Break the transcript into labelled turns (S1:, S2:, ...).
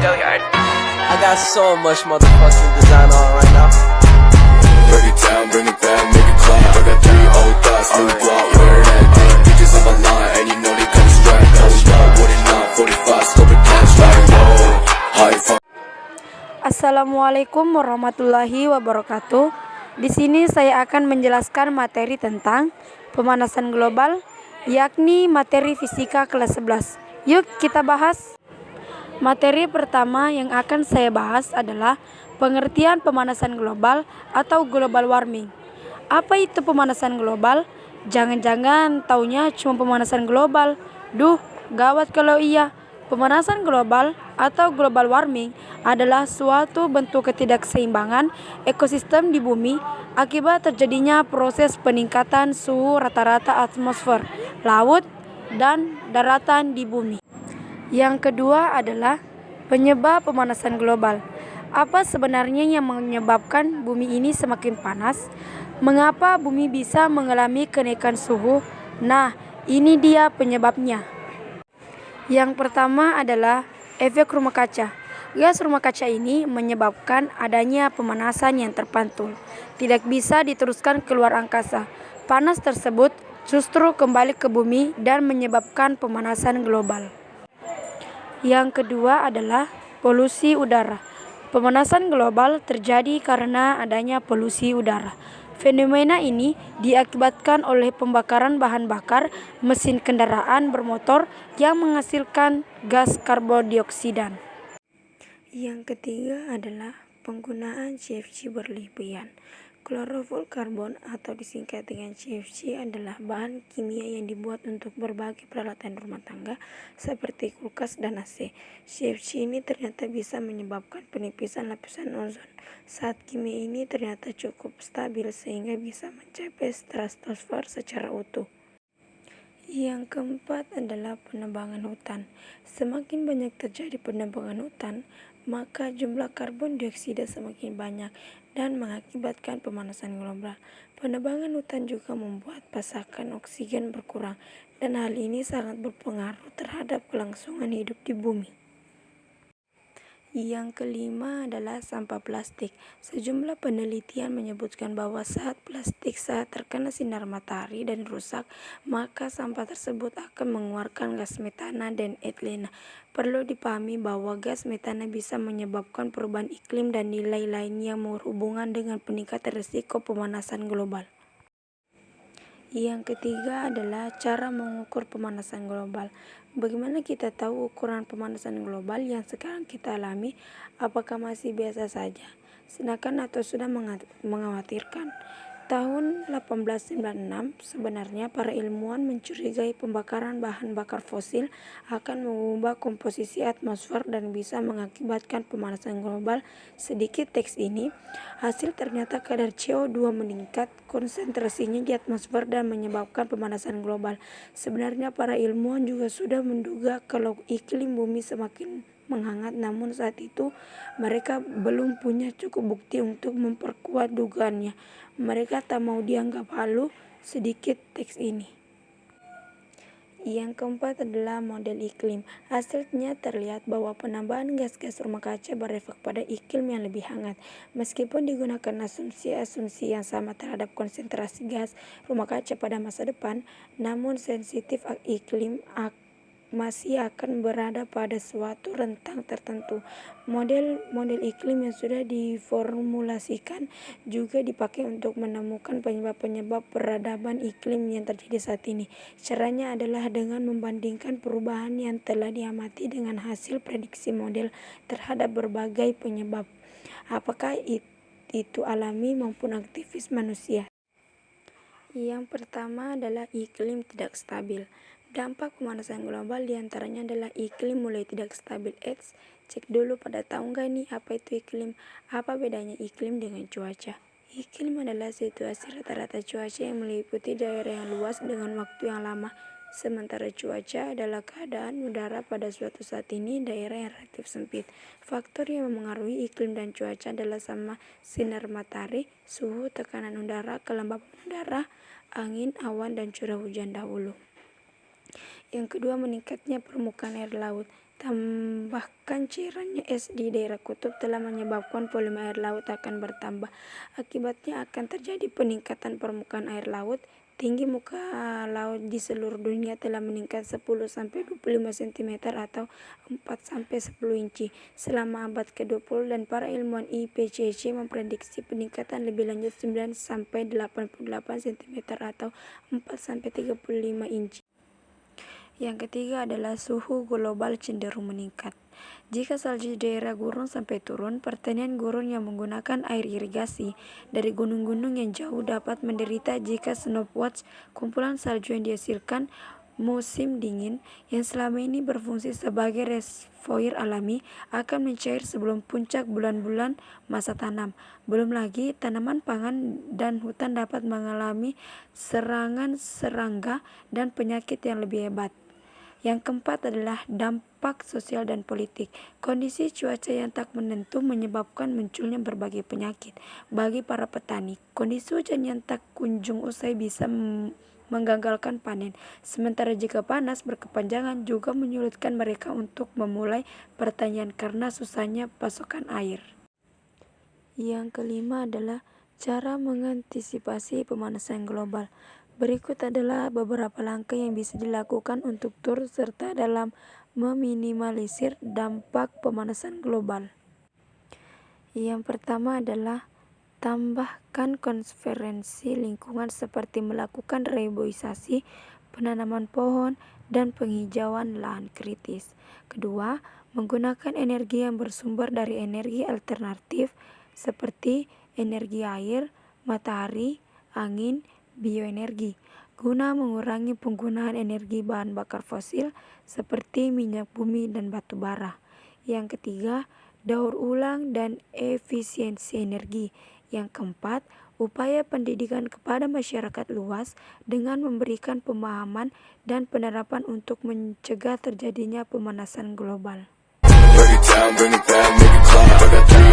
S1: I got so much motherfucking design on right now.
S2: Break it down, bring it back, make it clap. I got 3 old thoughts, new block, where that day. Bitches on my line, and you know they come straight. Hold up, what it not, 45, scope it cash like whoa. High five.
S3: Assalamualaikum warahmatullahi wabarakatuh. Di sini saya akan menjelaskan materi tentang pemanasan global, yakni materi fisika kelas 11. Yuk kita bahas. Materi pertama yang akan saya bahas adalah pengertian pemanasan global atau global warming. Apa itu pemanasan global? Jangan-jangan taunya cuma pemanasan global. Duh, gawat kalau iya. Pemanasan global atau global warming adalah suatu bentuk ketidakseimbangan ekosistem di bumi akibat terjadinya proses peningkatan suhu rata-rata atmosfer, laut, dan daratan di bumi. Yang kedua adalah penyebab pemanasan global. Apa sebenarnya yang menyebabkan bumi ini semakin panas? Mengapa bumi bisa mengalami kenaikan suhu? Nah, ini dia penyebabnya. Yang pertama adalah efek rumah kaca. Gas rumah kaca ini menyebabkan adanya pemanasan yang terpantul, tidak bisa diteruskan keluar angkasa. Panas tersebut justru kembali ke bumi dan menyebabkan pemanasan global. Yang kedua adalah polusi udara. Pemanasan global terjadi karena adanya polusi udara. Fenomena ini diakibatkan oleh pembakaran bahan bakar mesin kendaraan bermotor yang menghasilkan gas karbon dioksida. Yang ketiga adalah penggunaan CFC berlebihan. Klorofluorokarbon atau disingkat dengan CFC adalah bahan kimia yang dibuat untuk berbagai peralatan rumah tangga seperti kulkas dan AC. CFC ini ternyata bisa menyebabkan penipisan lapisan ozon. Zat kimia ini ternyata cukup stabil sehingga bisa mencapai stratosfer secara utuh. Yang keempat adalah penebangan hutan. Semakin banyak terjadi penebangan hutan, maka jumlah karbon dioksida semakin banyak dan mengakibatkan pemanasan global. Penebangan hutan juga membuat pasokan oksigen berkurang, dan hal ini sangat berpengaruh terhadap kelangsungan hidup di bumi. Yang kelima adalah sampah plastik. Sejumlah penelitian menyebutkan bahwa saat plastik terkena sinar matahari dan rusak, maka sampah tersebut akan mengeluarkan gas metana dan etilena. Perlu dipahami bahwa gas metana bisa menyebabkan perubahan iklim dan nilai lain yang berhubungan dengan peningkatan risiko pemanasan global. Yang ketiga adalah cara mengukur pemanasan global. Bagaimana kita tahu ukuran pemanasan global yang sekarang kita alami? Apakah masih biasa saja, sedangkan atau sudah mengkhawatirkan? Tahun 1896 sebenarnya para ilmuwan mencurigai pembakaran bahan bakar fosil akan mengubah komposisi atmosfer dan bisa mengakibatkan pemanasan global. Sedikit teks ini, hasil ternyata kadar CO2 meningkat konsentrasinya di atmosfer dan menyebabkan pemanasan global. Sebenarnya para ilmuwan juga sudah menduga kalau iklim bumi semakin menghangat, namun saat itu mereka belum punya cukup bukti untuk memperkuat dugaannya. Mereka tak mau dianggap halu. Sedikit teks ini. Yang keempat adalah model iklim. Hasilnya terlihat bahwa penambahan gas-gas rumah kaca berefek pada iklim yang lebih hangat. Meskipun digunakan asumsi yang sama terhadap konsentrasi gas rumah kaca pada masa depan, namun sensitif iklim masih akan berada pada suatu rentang tertentu. Model iklim yang sudah diformulasikan juga dipakai untuk menemukan penyebab-penyebab peradaban iklim yang terjadi saat ini. Caranya adalah dengan membandingkan perubahan yang telah diamati dengan hasil prediksi model terhadap berbagai penyebab, apakah itu alami maupun aktivis manusia. Yang pertama adalah iklim tidak stabil. Dampak pemanasan global diantaranya adalah iklim mulai tidak stabil. Cek dulu pada tahu nggak nih apa itu iklim? Apa bedanya iklim dengan cuaca? Iklim adalah situasi rata-rata cuaca yang meliputi daerah yang luas dengan waktu yang lama. Sementara cuaca adalah keadaan udara pada suatu saat ini daerah yang relatif sempit. Faktor yang memengaruhi iklim dan cuaca adalah sama sinar matahari, suhu, tekanan udara, kelembapan udara, angin, awan, dan curah hujan dahulu. Yang kedua, meningkatnya permukaan air laut. Tambahkan cairannya es di daerah kutub telah menyebabkan volume air laut akan bertambah. Akibatnya akan terjadi peningkatan permukaan air laut. Tinggi muka laut di seluruh dunia telah meningkat 10-25 cm atau 4-10 inci selama abad ke-20 dan para ilmuwan IPCC memprediksi peningkatan lebih lanjut 9-88 cm atau 4-35 inci. Yang ketiga adalah suhu global cenderung meningkat. Jika salju di daerah gurun sampai turun, pertanian gurun yang menggunakan air irigasi dari gunung-gunung yang jauh dapat menderita jika snowpatch, kumpulan salju yang dihasilkan musim dingin yang selama ini berfungsi sebagai reservoir alami, akan mencair sebelum puncak bulan-bulan masa tanam. Belum lagi, tanaman pangan dan hutan dapat mengalami serangan serangga dan penyakit yang lebih hebat. Yang keempat adalah dampak sosial dan politik. Kondisi cuaca yang tak menentu menyebabkan munculnya berbagai penyakit. Bagi para petani, kondisi hujan yang tak kunjung usai bisa menggagalkan panen. Sementara jika panas berkepanjangan juga menyulitkan mereka untuk memulai pertanian karena susahnya pasokan air. Yang kelima adalah cara mengantisipasi pemanasan global. Berikut adalah beberapa langkah yang bisa dilakukan untuk turut serta dalam meminimalisir dampak pemanasan global. Yang pertama adalah tambahkan konservasi lingkungan seperti melakukan reboisasi, penanaman pohon, dan penghijauan lahan kritis. Kedua, menggunakan energi yang bersumber dari energi alternatif seperti energi air, matahari, angin, bioenergi, guna mengurangi penggunaan energi bahan bakar fosil seperti minyak bumi dan batu bara. Yang ketiga, daur ulang dan efisiensi energi. Yang keempat, upaya pendidikan kepada masyarakat luas dengan memberikan pemahaman dan penerapan untuk mencegah terjadinya pemanasan global.
S2: Break it down, bring it back, make it clap. I got